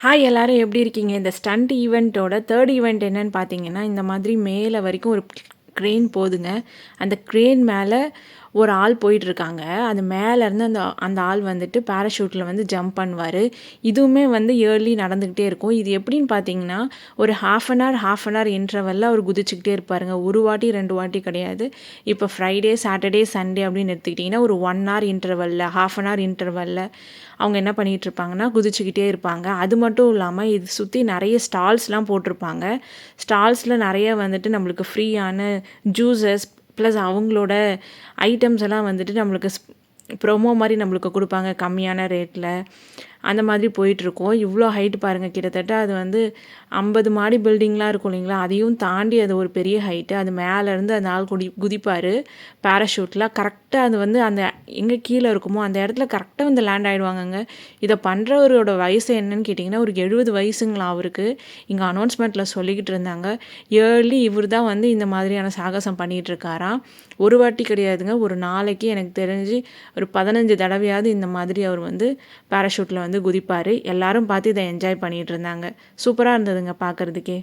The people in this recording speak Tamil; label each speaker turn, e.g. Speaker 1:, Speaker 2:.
Speaker 1: ஹாய் எல்லாரும் எப்படி இருக்கீங்க? இந்த ஸ்டண்ட் ஈவெண்ட்டோட 3 ஈவெண்ட் என்னன்னு பார்த்தீங்கன்னா, இந்த மாதிரி மேலே வரைக்கும் ஒரு க்ரேன் போதுங்க. அந்த க்ரேன் மேல ஒரு ஆள் போயிட்டுருக்காங்க. அது மேலேருந்து அந்த அந்த ஆள் வந்துட்டு பேராஷூட்டில் வந்து ஜம்ப் பண்ணுவாரு. இதுவுமே வந்து இயர்லி நடந்துக்கிட்டே இருக்கும். இது எப்படின்னு பார்த்தீங்கன்னா, ஒரு ஹாஃப் அன் ஹவர் இன்டர்வல்ல அவர் குதிச்சுக்கிட்டே இருப்பாருங்க. ஒரு வாட்டி, 2 வாட்டி கிடையாது. இப்போ ஃப்ரைடே, சாட்டர்டே, சண்டே அப்படின்னு எடுத்துக்கிட்டிங்கன்னா, ஒரு 1 ஹவர் இன்டர்வல்ல, ஹாஃப் அன் ஹவர் இன்டர்வல்ல அவங்க என்ன பண்ணிகிட்ருப்பாங்கன்னா, குதிச்சுக்கிட்டே இருப்பாங்க. அது மட்டும் இல்லாம, இது சுத்தி நெறைய ஸ்டால்ஸ்லாம் போட்டிருப்பாங்க. ஸ்டால்ஸில் நெறைய வந்துட்டு நம்மளுக்கு ஃப்ரீயான ஜூஸஸ் ப்ளஸ் அவங்களோட ஐட்டம்ஸ் எல்லாம் வந்துட்டு நம்மளுக்கு ப்ரொமோ மாரி நம்மளுக்கு குடுப்பாங்க கம்மியான ரேட்ல. அந்த மாதிரி போயிட்டுருக்கும். இவ்வளோ ஹைட் பாருங்கள், கிட்டத்தட்ட அது வந்து 50 மாடி பில்டிங்லாம் இருக்கும் இல்லைங்களா? அதையும் தாண்டி அது ஒரு பெரிய ஹைட்டு. அது மேலேருந்து அந்த ஆள் குதிப்பார் பேராஷூட்டில். கரெக்டாக அது வந்து அந்த எங்கே கீழே இருக்குமோ அந்த இடத்துல கரெக்டாக வந்து லேண்ட் ஆகிடுவாங்கங்க. இதை பண்ணுறவரோட வயசு என்னன்னு கேட்டிங்கன்னா, ஒரு 70 வயசுங்களாம் அவருக்கு. இங்கே அனௌன்ஸ்மெண்ட்டில் சொல்லிக்கிட்டு இருந்தாங்க. இயர்லி இவர் தான் வந்து இந்த மாதிரியான சாகசம் பண்ணிகிட்ருக்காராம். ஒரு வாட்டி கிடையாதுங்க, ஒரு நாளைக்கு எனக்கு தெரிஞ்சு ஒரு 15 தடவையாவது இந்த மாதிரி அவர் வந்து பேராஷூட்டில் வந்து குதிப்பார். எல்லாரும் பார்த்து இதை என்ஜாய் பண்ணிகிட்டு இருந்தாங்க. சூப்பராக இருந்ததுங்க பார்க்குறதுக்கே.